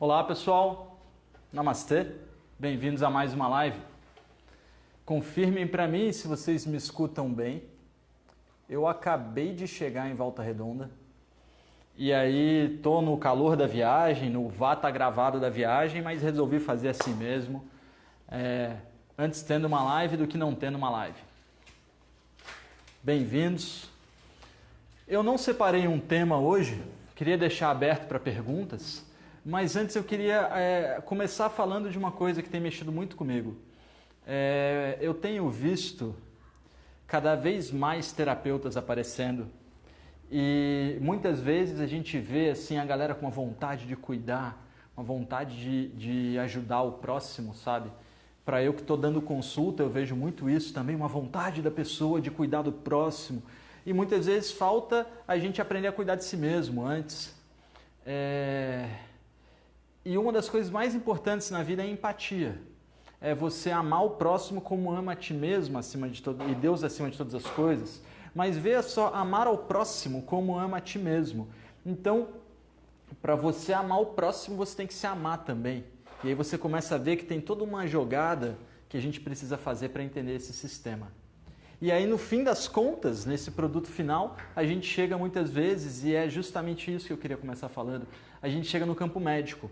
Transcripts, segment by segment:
Olá pessoal, Namastê, bem-vindos a mais uma live. Confirmem para mim se vocês me escutam bem. Eu acabei de chegar em Volta Redonda e aí tô no calor da viagem, no vata gravado da viagem, mas resolvi fazer assim mesmo, antes tendo uma live do que não tendo uma live. Bem-vindos. Eu não separei um tema hoje, queria deixar aberto para perguntas. Mas antes eu queria começar falando de uma coisa que tem mexido muito comigo. Eu tenho visto cada vez mais terapeutas aparecendo e muitas vezes a gente vê assim, a galera com uma vontade de cuidar, uma vontade de ajudar o próximo, sabe? Para eu que estou dando consulta, eu vejo muito isso também, uma vontade da pessoa de cuidar do próximo. E muitas vezes falta a gente aprender a cuidar de si mesmo antes. E uma das coisas mais importantes na vida é a empatia. É você amar o próximo como ama a ti mesmo acima de todo, e Deus acima de todas as coisas. Mas veja só, amar ao próximo como ama a ti mesmo. Então, para você amar o próximo, você tem que se amar também. E aí você começa a ver que tem toda uma jogada que a gente precisa fazer para entender esse sistema. E aí, no fim das contas, nesse produto final, a gente chega muitas vezes, e é justamente isso que eu queria começar falando, a gente chega no campo médico.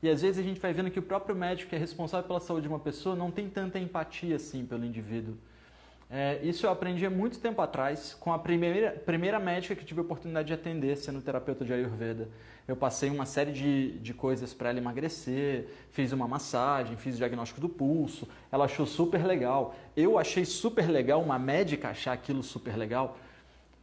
E às vezes a gente vai vendo que o próprio médico que é responsável pela saúde de uma pessoa não tem tanta empatia assim pelo indivíduo. Isso eu aprendi há muito tempo atrás com a primeira médica que tive a oportunidade de atender, sendo terapeuta de Ayurveda. Eu passei uma série de coisas para ela emagrecer, fiz uma massagem, fiz o diagnóstico do pulso, ela achou super legal. Eu achei super legal uma médica achar aquilo super legal.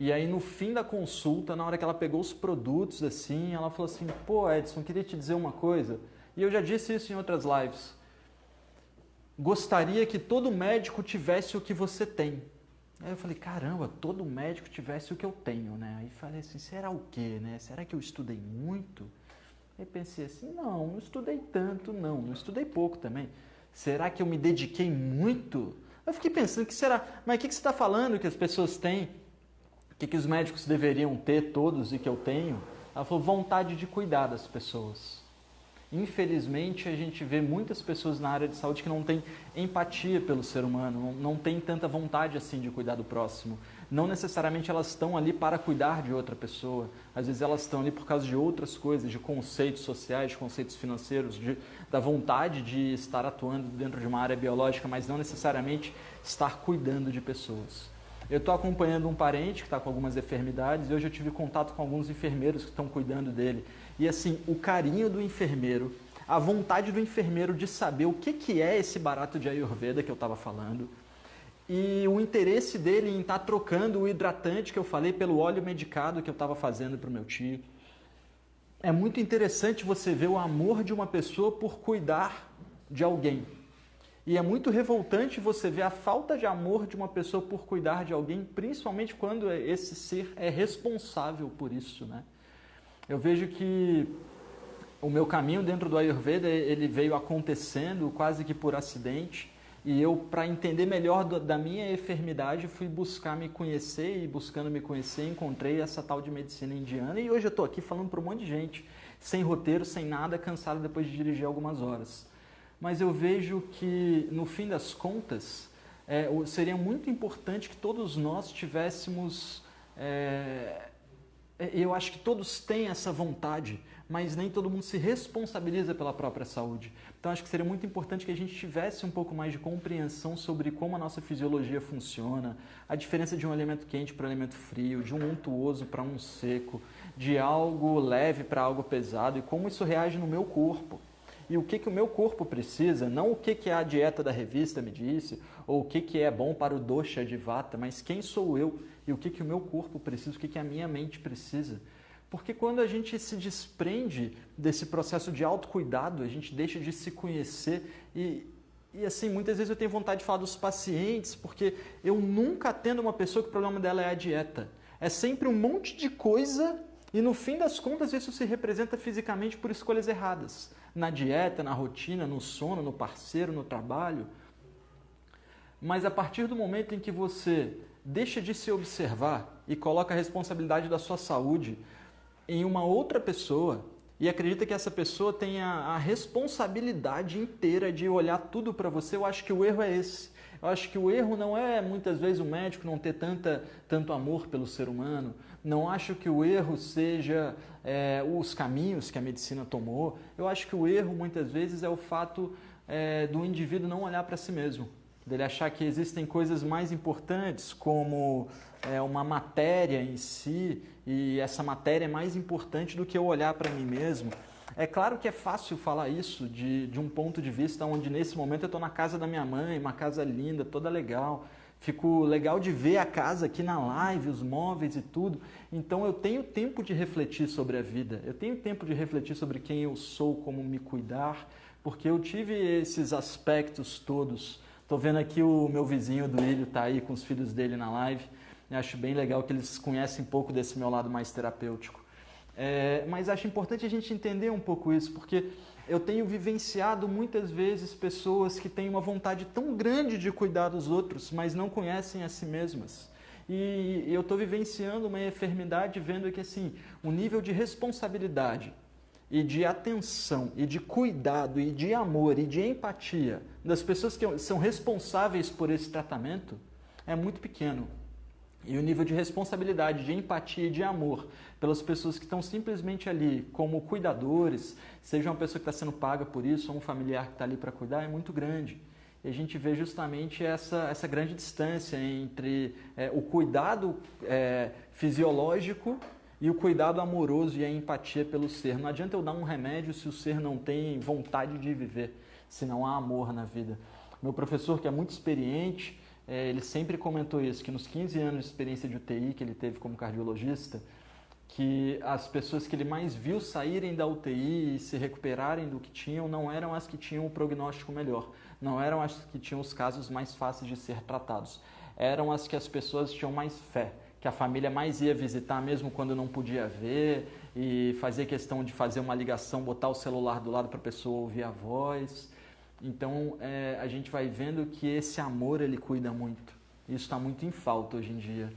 E aí no fim da consulta, na hora que ela pegou os produtos assim, ela falou assim, pô Edson, queria te dizer uma coisa. E eu já disse isso em outras lives. Gostaria que todo médico tivesse o que você tem. Aí eu falei, caramba, todo médico tivesse o que eu tenho, né? Aí falei assim, será o quê, né? Será que eu estudei muito? Aí pensei assim, não estudei tanto, não estudei pouco também. Será que eu me dediquei muito? Eu fiquei pensando, que será? Mas o que você está falando que as pessoas têm? O que os médicos deveriam ter todos e que eu tenho? Ela falou, vontade de cuidar das pessoas. Infelizmente, a gente vê muitas pessoas na área de saúde que não têm empatia pelo ser humano, não têm tanta vontade assim de cuidar do próximo. Não necessariamente elas estão ali para cuidar de outra pessoa. Às vezes elas estão ali por causa de outras coisas, de conceitos sociais, de conceitos financeiros, da vontade de estar atuando dentro de uma área biológica, mas não necessariamente estar cuidando de pessoas. Eu estou acompanhando um parente que está com algumas enfermidades e hoje eu tive contato com alguns enfermeiros que estão cuidando dele. E assim, o carinho do enfermeiro, a vontade do enfermeiro de saber o que é esse barato de Ayurveda que eu estava falando e o interesse dele em estar trocando o hidratante que eu falei pelo óleo medicado que eu estava fazendo para o meu tio. É muito interessante você ver o amor de uma pessoa por cuidar de alguém. E é muito revoltante você ver a falta de amor de uma pessoa por cuidar de alguém, principalmente quando esse ser é responsável por isso, né? Eu vejo que o meu caminho dentro do Ayurveda, ele veio acontecendo quase que por acidente, e eu, para entender melhor da minha enfermidade, fui buscar me conhecer, e buscando me conhecer, encontrei essa tal de medicina indiana, e hoje eu estou aqui falando para um monte de gente, sem roteiro, sem nada, cansado depois de dirigir algumas horas. Mas eu vejo que, no fim das contas, seria muito importante que todos nós tivéssemos... eu acho que todos têm essa vontade, mas nem todo mundo se responsabiliza pela própria saúde. Então acho que seria muito importante que a gente tivesse um pouco mais de compreensão sobre como a nossa fisiologia funciona, a diferença de um alimento quente para um alimento frio, de um untuoso para um seco, de algo leve para algo pesado e como isso reage no meu corpo. E o que o meu corpo precisa, não o que a dieta da revista me disse, ou o que é bom para o dosha de vata, mas quem sou eu e o que o meu corpo precisa, o que a minha mente precisa. Porque quando a gente se desprende desse processo de autocuidado, a gente deixa de se conhecer e assim, muitas vezes eu tenho vontade de falar dos pacientes, porque eu nunca atendo uma pessoa que o problema dela é a dieta. É sempre um monte de coisa e no fim das contas isso se representa fisicamente por escolhas erradas. Na dieta, na rotina, no sono, no parceiro, no trabalho. Mas a partir do momento em que você deixa de se observar e coloca a responsabilidade da sua saúde em uma outra pessoa, e acredita que essa pessoa tenha a responsabilidade inteira de olhar tudo para você, eu acho que o erro é esse. Eu acho que o erro não é, muitas vezes, o médico não ter tanto amor pelo ser humano. Não acho que o erro seja os caminhos que a medicina tomou. Eu acho que o erro, muitas vezes, é o fato do indivíduo não olhar para si mesmo. Dele achar que existem coisas mais importantes, como uma matéria em si, e essa matéria é mais importante do que eu olhar para mim mesmo. É claro que é fácil falar isso de um ponto de vista onde nesse momento eu estou na casa da minha mãe, uma casa linda, toda legal. Fico legal de ver a casa aqui na live, os móveis e tudo. Então eu tenho tempo de refletir sobre a vida. Eu tenho tempo de refletir sobre quem eu sou, como me cuidar, porque eu tive esses aspectos todos. Estou vendo aqui o meu vizinho do Ilho está aí com os filhos dele na live. Eu acho bem legal que eles conhecem um pouco desse meu lado mais terapêutico. Mas acho importante a gente entender um pouco isso, porque eu tenho vivenciado muitas vezes pessoas que têm uma vontade tão grande de cuidar dos outros, mas não conhecem a si mesmas. E eu estou vivenciando uma enfermidade vendo que assim, o nível de responsabilidade e de atenção, e de cuidado, e de amor, e de empatia das pessoas que são responsáveis por esse tratamento é muito pequeno. E o nível de responsabilidade, de empatia e de amor pelas pessoas que estão simplesmente ali como cuidadores, seja uma pessoa que está sendo paga por isso, ou um familiar que está ali para cuidar, é muito grande. E a gente vê justamente essa grande distância entre o cuidado fisiológico e o cuidado amoroso e a empatia pelo ser. Não adianta eu dar um remédio se o ser não tem vontade de viver, se não há amor na vida. Meu professor, que é muito experiente, ele sempre comentou isso, que nos 15 anos de experiência de UTI que ele teve como cardiologista, que as pessoas que ele mais viu saírem da UTI e se recuperarem do que tinham não eram as que tinham o prognóstico melhor, não eram as que tinham os casos mais fáceis de ser tratados, eram as que as pessoas tinham mais fé, que a família mais ia visitar mesmo quando não podia ver e fazer questão de fazer uma ligação, botar o celular do lado para a pessoa ouvir a voz. Então, a gente vai vendo que esse amor, ele cuida muito. Isso está muito em falta hoje em dia.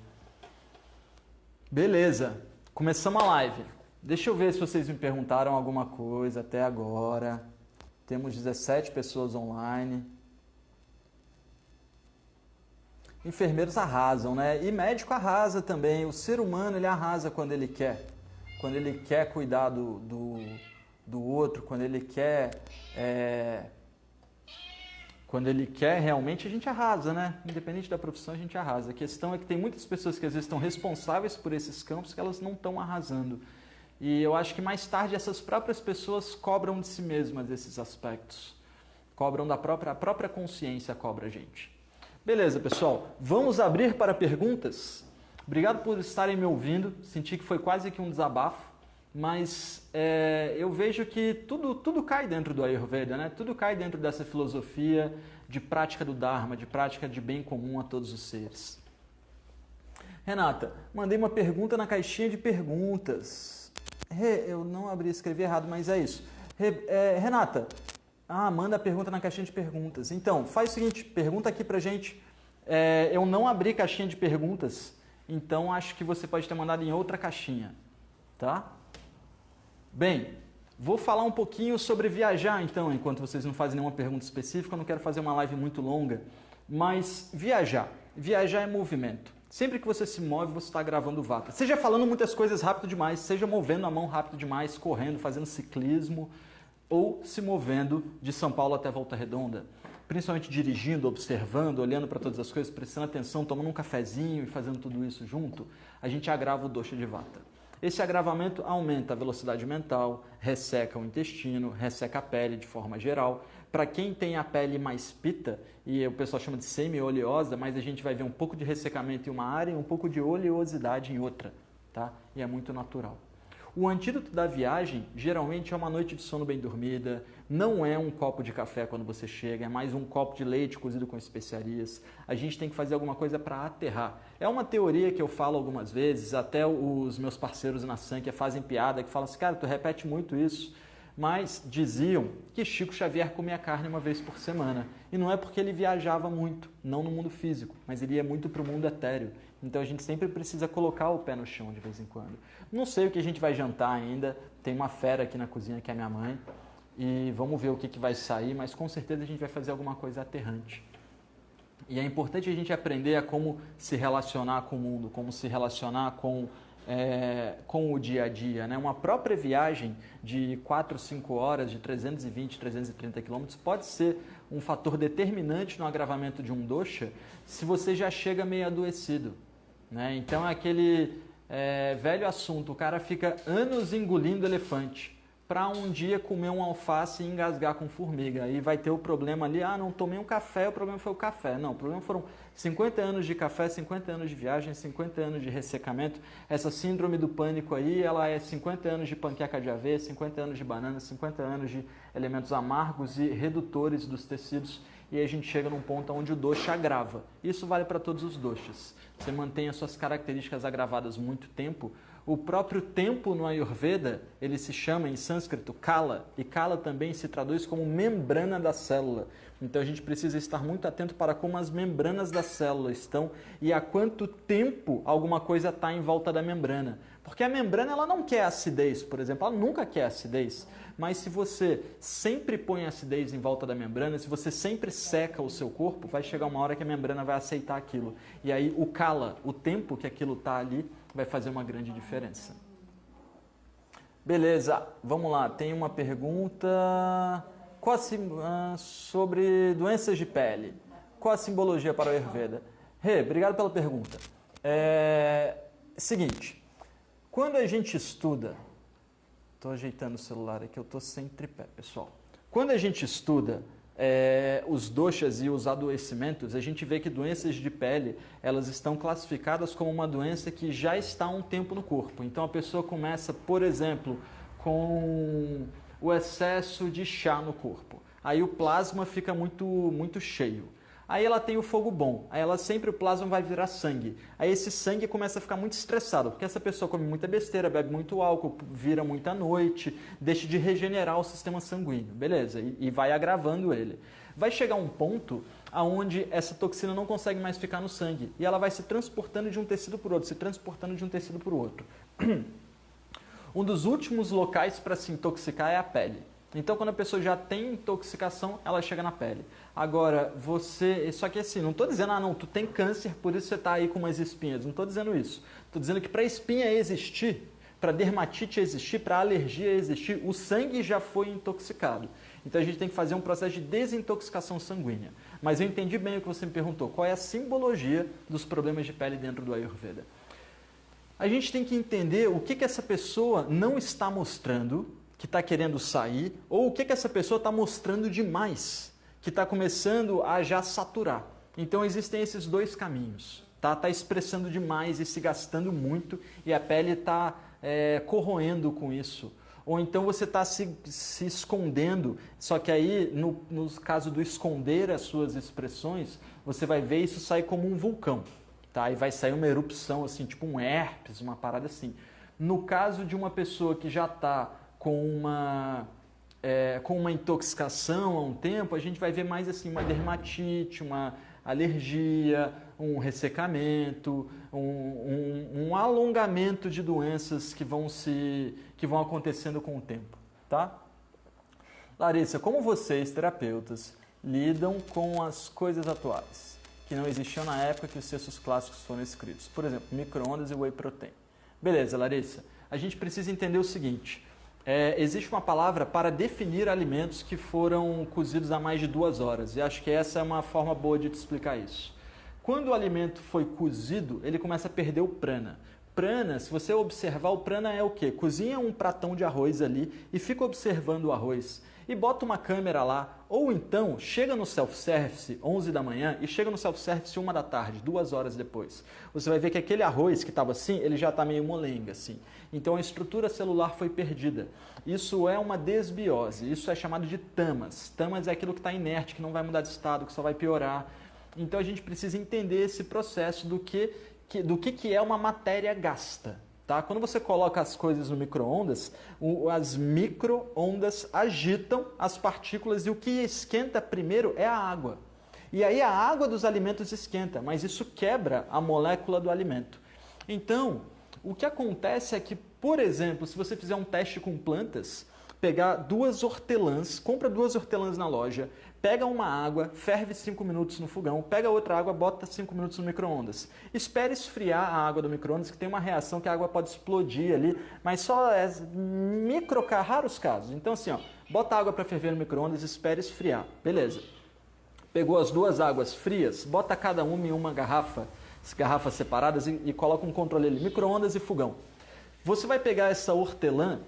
Beleza, começamos a live. Deixa eu ver se vocês me perguntaram alguma coisa até agora. Temos 17 pessoas online. Enfermeiros arrasam, né? E médico arrasa também. O ser humano, ele arrasa quando ele quer. Quando ele quer cuidar do outro, quando ele quer... Quando ele quer, realmente, a gente arrasa, né? Independente da profissão, a gente arrasa. A questão é que tem muitas pessoas que às vezes estão responsáveis por esses campos que elas não estão arrasando. E eu acho que mais tarde essas próprias pessoas cobram de si mesmas esses aspectos. Cobram a própria consciência cobra a gente. Beleza, pessoal. Vamos abrir para perguntas? Obrigado por estarem me ouvindo. Senti que foi quase que um desabafo. Mas eu vejo que tudo cai dentro do Ayurveda, né? Tudo cai dentro dessa filosofia de prática do Dharma, de prática de bem comum a todos os seres. Renata, mandei uma pergunta na caixinha de perguntas. Eu não abri, escrevi errado, mas é isso. Renata, manda a pergunta na caixinha de perguntas. Então, faz o seguinte, pergunta aqui pra gente. Eu não abri caixinha de perguntas, então acho que você pode ter mandado em outra caixinha, tá? Bem, vou falar um pouquinho sobre viajar então, enquanto vocês não fazem nenhuma pergunta específica, eu não quero fazer uma live muito longa, mas viajar é movimento. Sempre que você se move, você está gravando vata. Seja falando muitas coisas rápido demais, seja movendo a mão rápido demais, correndo, fazendo ciclismo, ou se movendo de São Paulo até Volta Redonda. Principalmente dirigindo, observando, olhando para todas as coisas, prestando atenção, tomando um cafezinho e fazendo tudo isso junto, a gente agrava o dosha de vata. Esse agravamento aumenta a velocidade mental, resseca o intestino, resseca a pele de forma geral. Para quem tem a pele mais pita, e o pessoal chama de semi-oleosa, mas a gente vai ver um pouco de ressecamento em uma área e um pouco de oleosidade em outra, tá? E é muito natural. O antídoto da viagem, geralmente, é uma noite de sono bem dormida, não é um copo de café quando você chega, é mais um copo de leite cozido com especiarias. A gente tem que fazer alguma coisa para aterrar. É uma teoria que eu falo algumas vezes, até os meus parceiros na Sankhya fazem piada, que falam assim, cara, tu repete muito isso, Mas diziam que Chico Xavier comia carne uma vez por semana. E não é porque ele viajava muito, não no mundo físico, mas ele ia muito para o mundo etéreo. Então a gente sempre precisa colocar o pé no chão de vez em quando. Não sei o que a gente vai jantar ainda, tem uma fera aqui na cozinha que é minha mãe, e vamos ver o que vai sair, mas com certeza a gente vai fazer alguma coisa aterrante. E é importante a gente aprender a como se relacionar com o mundo, como se relacionar com o dia a dia, né? Uma própria viagem de 4, 5 horas, de 320, 330 quilômetros, pode ser um fator determinante no agravamento de um dosha se você já chega meio adoecido, né? Então é aquele velho assunto, o cara fica anos engolindo elefante para um dia comer um alface e engasgar com formiga. Aí vai ter o problema ali, não tomei um café, o problema foi o café. Não, o problema foram 50 anos de café, 50 anos de viagem, 50 anos de ressecamento. Essa síndrome do pânico aí, ela é 50 anos de panqueca de aveia, 50 anos de banana, 50 anos de elementos amargos e redutores dos tecidos. E aí a gente chega num ponto onde o dosha agrava. Isso vale para todos os doshas. Você mantém as suas características agravadas muito tempo. O próprio tempo no Ayurveda, ele se chama em sânscrito kala, e kala também se traduz como membrana da célula. Então a gente precisa estar muito atento para como as membranas da célula estão e há quanto tempo alguma coisa está em volta da membrana. Porque a membrana ela não quer acidez, por exemplo, ela nunca quer acidez. Mas se você sempre põe acidez em volta da membrana, se você sempre seca o seu corpo, vai chegar uma hora que a membrana vai aceitar aquilo. E aí o kala, o tempo que aquilo está ali, vai fazer uma grande diferença. Beleza, vamos lá. Tem uma pergunta sobre doenças de pele. Qual a simbologia para o Ayurveda? Obrigado pela pergunta. Seguinte, quando a gente estuda... Estou ajeitando o celular aqui, eu estou sem tripé, pessoal. Quando a gente estuda os doshas e os adoecimentos, a gente vê que doenças de pele, elas estão classificadas como uma doença que já está há um tempo no corpo. Então a pessoa começa, por exemplo, com o excesso de chá no corpo. Aí o plasma fica muito cheio. Aí ela tem o fogo bom, aí ela sempre o plasma vai virar sangue. Aí esse sangue começa a ficar muito estressado, porque essa pessoa come muita besteira, bebe muito álcool, vira muita noite, deixa de regenerar o sistema sanguíneo, beleza? E vai agravando ele. Vai chegar um ponto onde essa toxina não consegue mais ficar no sangue e ela vai se transportando de um tecido para o outro, se transportando de um tecido para o outro. Um dos últimos locais para se intoxicar é a pele. Então, quando a pessoa já tem intoxicação, ela chega na pele. Agora, só que assim, não estou dizendo, não, tu tem câncer, por isso você está aí com umas espinhas. Não estou dizendo isso. Estou dizendo que para a espinha existir, para a dermatite existir, para a alergia existir, o sangue já foi intoxicado. Então, a gente tem que fazer um processo de desintoxicação sanguínea. Mas eu entendi bem o que você me perguntou. Qual é a simbologia dos problemas de pele dentro do Ayurveda? A gente tem que entender o que essa pessoa não está mostrando, que está querendo sair, ou o que essa pessoa está mostrando demais, que está começando a já saturar. Então existem esses dois caminhos. Está expressando demais e se gastando muito e a pele está corroendo com isso. Ou então você está se escondendo, só que aí no caso do esconder as suas expressões, você vai ver isso sair como um vulcão. Tá? E vai sair uma erupção, assim, tipo um herpes, uma parada assim. No caso de uma pessoa que já está com uma intoxicação há um tempo, a gente vai ver mais assim uma dermatite, uma alergia, um ressecamento, um alongamento de doenças que vão acontecendo com o tempo, tá? Larissa, como vocês, terapeutas, lidam com as coisas atuais, que não existiam na época que os textos clássicos foram escritos? Por exemplo, micro-ondas e whey protein. Beleza, Larissa. A gente precisa entender o seguinte. Existe uma palavra para definir alimentos que foram cozidos há mais de 2 horas. E acho que essa é uma forma boa de te explicar isso. Quando o alimento foi cozido, ele começa a perder o prana. Prana, se você observar, o prana é o quê? Cozinha um pratão de arroz ali e fica observando o arroz. E bota uma câmera lá, ou então chega no self-service 11 da manhã e chega no self-service 1 da tarde, 2 horas depois. Você vai ver que aquele arroz que estava assim, ele já está meio molenga assim. Então a estrutura celular foi perdida. Isso é uma desbiose, isso é chamado de tamas. Tamas é aquilo que está inerte, que não vai mudar de estado, que só vai piorar. Então a gente precisa entender esse processo do que é uma matéria gasta. tá? Quando você coloca as coisas no micro-ondas, as micro-ondas agitam as partículas e o que esquenta primeiro é a água. E aí a água dos alimentos esquenta, mas isso quebra a molécula do alimento. Então, o que acontece é que, por exemplo, se você fizer um teste com plantas, pegar 2 hortelãs, compra 2 hortelãs na loja, pega uma água, ferve 5 minutos no fogão, pega outra água, bota 5 minutos no micro-ondas. Espere esfriar a água do micro-ondas, que tem uma reação que a água pode explodir ali, mas só é raros casos. Então assim, ó, bota a água para ferver no micro-ondas, espere esfriar. Beleza. Pegou as 2 águas frias, bota cada uma em uma garrafa, as garrafas separadas e coloca um controle ali, micro-ondas e fogão. Você vai pegar essa hortelã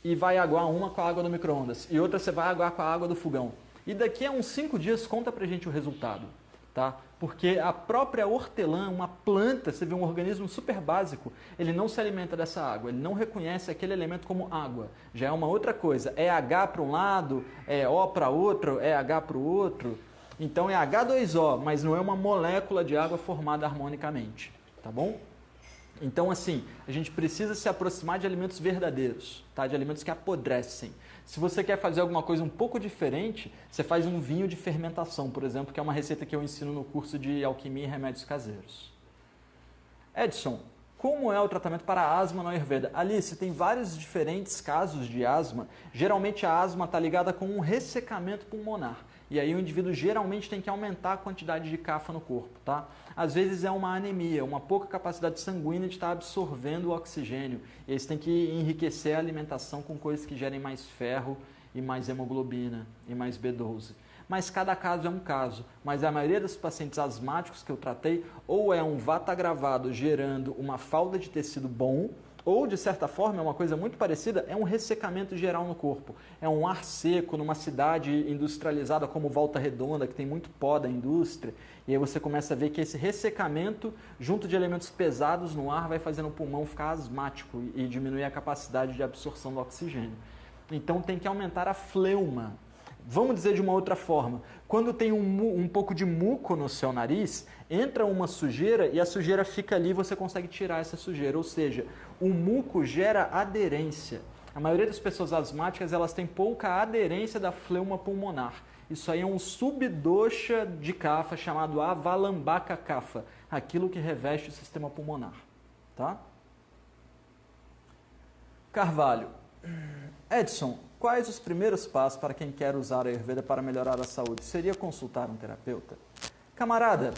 e vai aguar uma com a água do micro-ondas e outra você vai aguar com a água do fogão. E daqui a uns 5 dias conta pra gente o resultado, tá? Porque a própria hortelã, uma planta, você vê um organismo super básico, ele não se alimenta dessa água, ele não reconhece aquele elemento como água. Já é uma outra coisa, é H para um lado, é O para outro, é H para o outro. Então é H2O, mas não é uma molécula de água formada harmonicamente, tá bom? Então, assim, a gente precisa se aproximar de alimentos verdadeiros, tá? De alimentos que apodrecem. Se você quer fazer alguma coisa um pouco diferente, você faz um vinho de fermentação, por exemplo, que é uma receita que eu ensino no curso de alquimia e remédios caseiros. Edson, como é o tratamento para asma na Ayurveda? Alice, tem vários diferentes casos de asma. Geralmente a asma está ligada com um ressecamento pulmonar. E aí o indivíduo geralmente tem que aumentar a quantidade de cafa no corpo, tá? Às vezes é uma anemia, uma pouca capacidade sanguínea de estar absorvendo o oxigênio. E aí você tem que enriquecer a alimentação com coisas que gerem mais ferro e mais hemoglobina e mais B12. Mas cada caso é um caso. Mas a maioria dos pacientes asmáticos que eu tratei, ou é um vata agravado gerando uma falta de tecido bom, ou, de certa forma, é uma coisa muito parecida, é um ressecamento geral no corpo. É um ar seco numa cidade industrializada como Volta Redonda, que tem muito pó da indústria. E aí você começa a ver que esse ressecamento, junto de elementos pesados no ar, vai fazendo o pulmão ficar asmático e diminuir a capacidade de absorção do oxigênio. Então tem que aumentar a fleuma. Vamos dizer de uma outra forma, quando tem um pouco de muco no seu nariz, entra uma sujeira e a sujeira fica ali e você consegue tirar essa sujeira. Ou seja, o muco gera aderência. A maioria das pessoas asmáticas elas têm pouca aderência da fleuma pulmonar. Isso aí é um subdosha de kapha chamado avalambaka kapha, aquilo que reveste o sistema pulmonar. Tá? Carvalho. Edson, quais os primeiros passos para quem quer usar a Ayurveda para melhorar a saúde? Seria consultar um terapeuta? Camarada,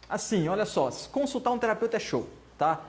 assim, olha só, consultar um terapeuta é show, tá?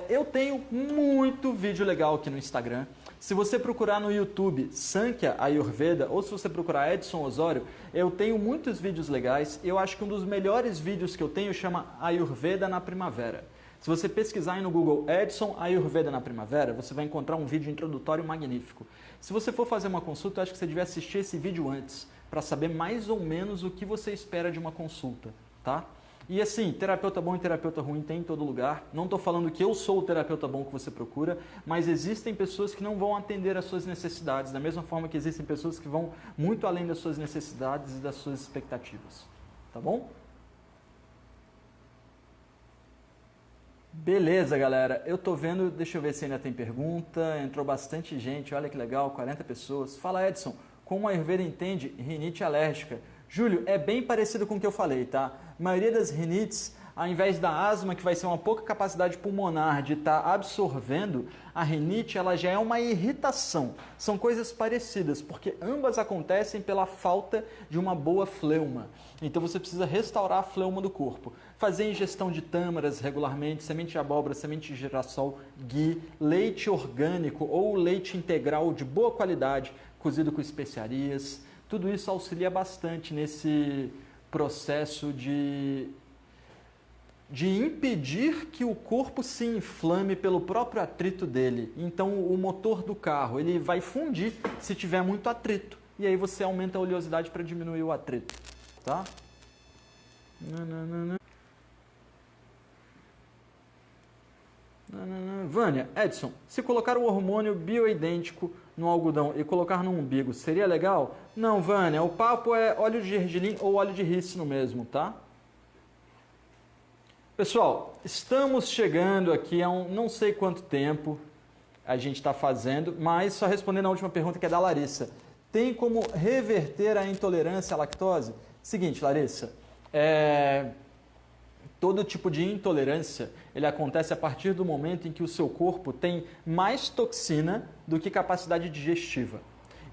Eu tenho muito vídeo legal aqui no Instagram. Se você procurar no YouTube Sankhya Ayurveda ou se você procurar Edson Osório, eu tenho muitos vídeos legais. Eu acho que um dos melhores vídeos que eu tenho chama Ayurveda na Primavera. Se você pesquisar aí no Google Edson Ayurveda na Primavera, você vai encontrar um vídeo introdutório magnífico. Se você for fazer uma consulta, eu acho que você devia assistir esse vídeo antes, para saber mais ou menos o que você espera de uma consulta, tá? E assim, terapeuta bom e terapeuta ruim tem em todo lugar. Não estou falando que eu sou o terapeuta bom que você procura, mas existem pessoas que não vão atender às suas necessidades, da mesma forma que existem pessoas que vão muito além das suas necessidades e das suas expectativas, tá bom? Beleza, galera. Eu tô vendo, deixa eu ver se ainda tem pergunta. Entrou bastante gente, olha que legal, 40 pessoas. Fala, Edson, como a Ayurveda entende rinite alérgica? Júlio, é bem parecido com o que eu falei, tá? A maioria das rinites, ao invés da asma, que vai ser uma pouca capacidade pulmonar de estar absorvendo, a rinite ela já é uma irritação. São coisas parecidas, porque ambas acontecem pela falta de uma boa fleuma. Então você precisa restaurar a fleuma do corpo. Fazer ingestão de tâmaras regularmente, semente de abóbora, semente de girassol, ghee, leite orgânico ou leite integral de boa qualidade, cozido com especiarias. Tudo isso auxilia bastante nesse processo de impedir que o corpo se inflame pelo próprio atrito dele. Então o motor do carro ele vai fundir se tiver muito atrito. E aí você aumenta a oleosidade para diminuir o atrito. Tá? Vânia, Edson, se colocar o hormônio bioidêntico no algodão e colocar no umbigo, seria legal? Não, Vânia, o papo é óleo de gergelim ou óleo de rícino mesmo, tá? Pessoal, estamos chegando aqui a não sei quanto tempo a gente está fazendo, mas só respondendo a última pergunta que é da Larissa. Tem como reverter a intolerância à lactose? Seguinte, Larissa, todo tipo de intolerância, ele acontece a partir do momento em que o seu corpo tem mais toxina do que capacidade digestiva.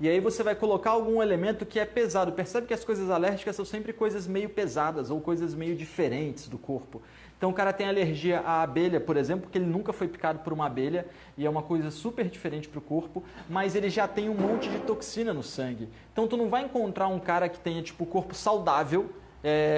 E aí você vai colocar algum elemento que é pesado. Percebe que as coisas alérgicas são sempre coisas meio pesadas ou coisas meio diferentes do corpo. Então o cara tem alergia à abelha, por exemplo, porque ele nunca foi picado por uma abelha e é uma coisa super diferente para o corpo, mas ele já tem um monte de toxina no sangue. Então tu não vai encontrar um cara que tenha tipo corpo saudável,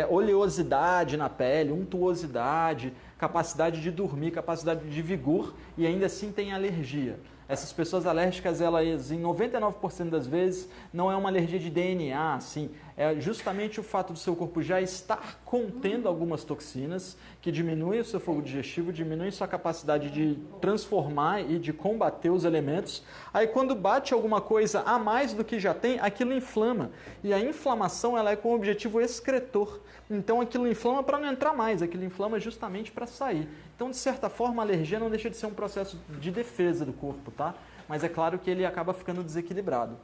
oleosidade na pele, untuosidade, capacidade de dormir, capacidade de vigor e ainda assim tem alergia. Essas pessoas alérgicas, elas em 99% das vezes não é uma alergia de DNA, assim, é justamente o fato do seu corpo já estar contendo algumas toxinas que diminuem o seu fogo digestivo, diminuem sua capacidade de transformar e de combater os elementos. Aí quando bate alguma coisa a mais do que já tem, aquilo inflama. E a inflamação ela é com o objetivo excretor. Então aquilo inflama para não entrar mais, aquilo inflama justamente para sair. Então, de certa forma, a alergia não deixa de ser um processo de defesa do corpo, tá? Mas é claro que ele acaba ficando desequilibrado.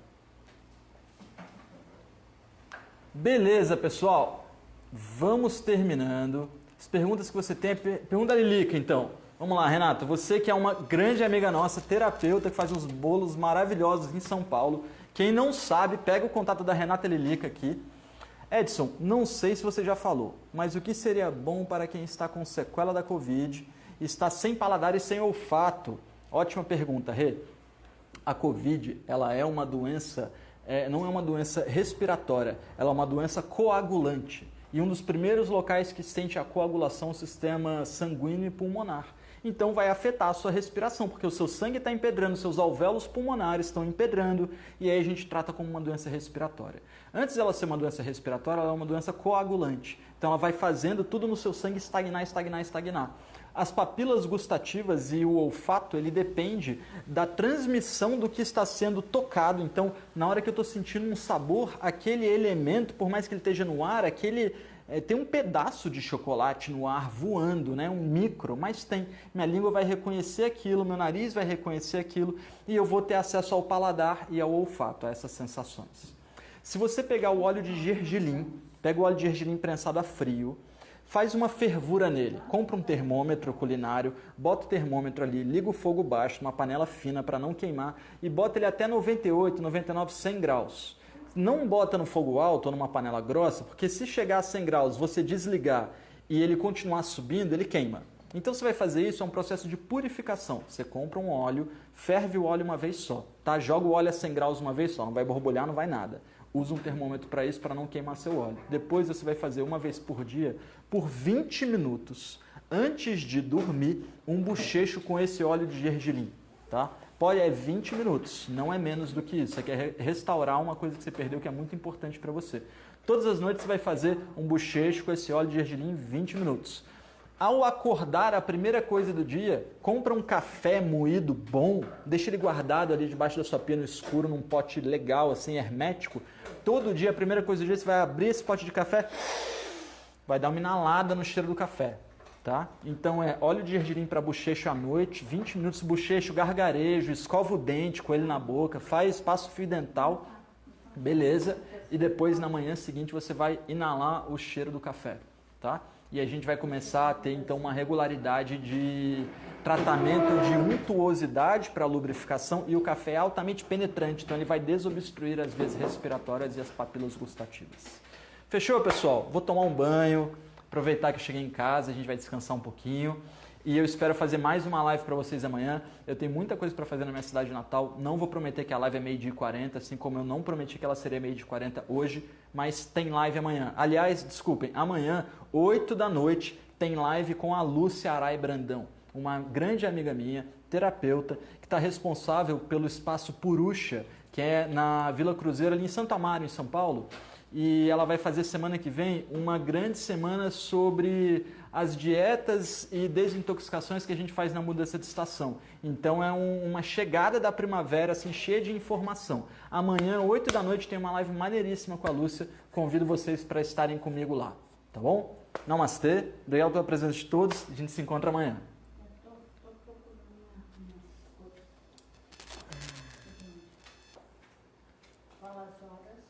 Beleza, pessoal. Vamos terminando. As perguntas que você tem, pergunta da Lilica, então. Vamos lá, Renato. Você que é uma grande amiga nossa, terapeuta, que faz uns bolos maravilhosos em São Paulo. Quem não sabe, pega o contato da Renata Lilica aqui. Edson, não sei se você já falou, mas o que seria bom para quem está com sequela da Covid, está sem paladar e sem olfato? Ótima pergunta, Rê. A Covid, ela é uma doença, não é uma doença respiratória, ela é uma doença coagulante. E um dos primeiros locais que sente a coagulação é o sistema sanguíneo e pulmonar. Então vai afetar a sua respiração, porque o seu sangue está empedrando, seus alvéolos pulmonares estão empedrando, e aí a gente trata como uma doença respiratória. Antes dela ser uma doença respiratória, ela é uma doença coagulante. Então ela vai fazendo tudo no seu sangue estagnar, estagnar, estagnar. As papilas gustativas e o olfato, ele depende da transmissão do que está sendo tocado. Então, na hora que eu estou sentindo um sabor, aquele elemento, por mais que ele esteja no ar, tem um pedaço de chocolate no ar voando, né? Um micro, mas tem. Minha língua vai reconhecer aquilo, meu nariz vai reconhecer aquilo e eu vou ter acesso ao paladar e ao olfato, a essas sensações. Se você pegar o óleo de gergelim, pega o óleo de gergelim prensado a frio, faz uma fervura nele, compra um termômetro culinário, bota o termômetro ali, liga o fogo baixo, numa panela fina para não queimar e bota ele até 98, 99, 100 graus. Não bota no fogo alto ou numa panela grossa, porque se chegar a 100 graus, você desligar e ele continuar subindo, ele queima. Então você vai fazer isso, é um processo de purificação. Você compra um óleo, ferve o óleo uma vez só, tá? Joga o óleo a 100 graus uma vez só, não vai borbulhar, não vai nada. Usa um termômetro para isso, para não queimar seu óleo. Depois você vai fazer uma vez por dia, por 20 minutos, antes de dormir, um bochecho com esse óleo de gergelim, tá? Pode 20 minutos, não é menos do que isso. Você quer restaurar uma coisa que você perdeu que é muito importante para você. Todas as noites você vai fazer um bochecho com esse óleo de gergelim 20 minutos. Ao acordar, a primeira coisa do dia, compra um café moído bom, deixa ele guardado ali debaixo da sua pia no escuro, num pote legal, assim, hermético. Todo dia, a primeira coisa do dia, você vai abrir esse pote de café, vai dar uma inalada no cheiro do café, tá? Então é óleo de gergelim para bochecho à noite, 20 minutos bochecho, gargarejo, escova o dente com ele na boca, passa o fio dental, beleza? E depois, na manhã seguinte, você vai inalar o cheiro do café, tá? E a gente vai começar a ter, então, uma regularidade de tratamento de untuosidade para lubrificação e o café é altamente penetrante, então ele vai desobstruir as vias respiratórias e as papilas gustativas. Fechou, pessoal? Vou tomar um banho, aproveitar que eu cheguei em casa, a gente vai descansar um pouquinho. E eu espero fazer mais uma live para vocês amanhã. Eu tenho muita coisa para fazer na minha cidade natal. Não vou prometer que a live é 12h40, assim como eu não prometi que ela seria 12h40 hoje, mas tem live amanhã. Aliás, desculpem, amanhã, 8 da noite, tem live com a Lúcia Arai Brandão, uma grande amiga minha, terapeuta, que está responsável pelo espaço Purusha, que é na Vila Cruzeiro, ali em Santo Amaro, em São Paulo. E ela vai fazer semana que vem uma grande semana sobre as dietas e desintoxicações que a gente faz na mudança de estação. Então é uma chegada da primavera assim, cheia de informação. Amanhã, 8 da noite, tem uma live maneiríssima com a Lúcia. Convido vocês para estarem comigo lá. Tá bom? Namastê. Obrigado pela presença de todos. A gente se encontra amanhã. Tô procurando minhas coisas. Fala as horas.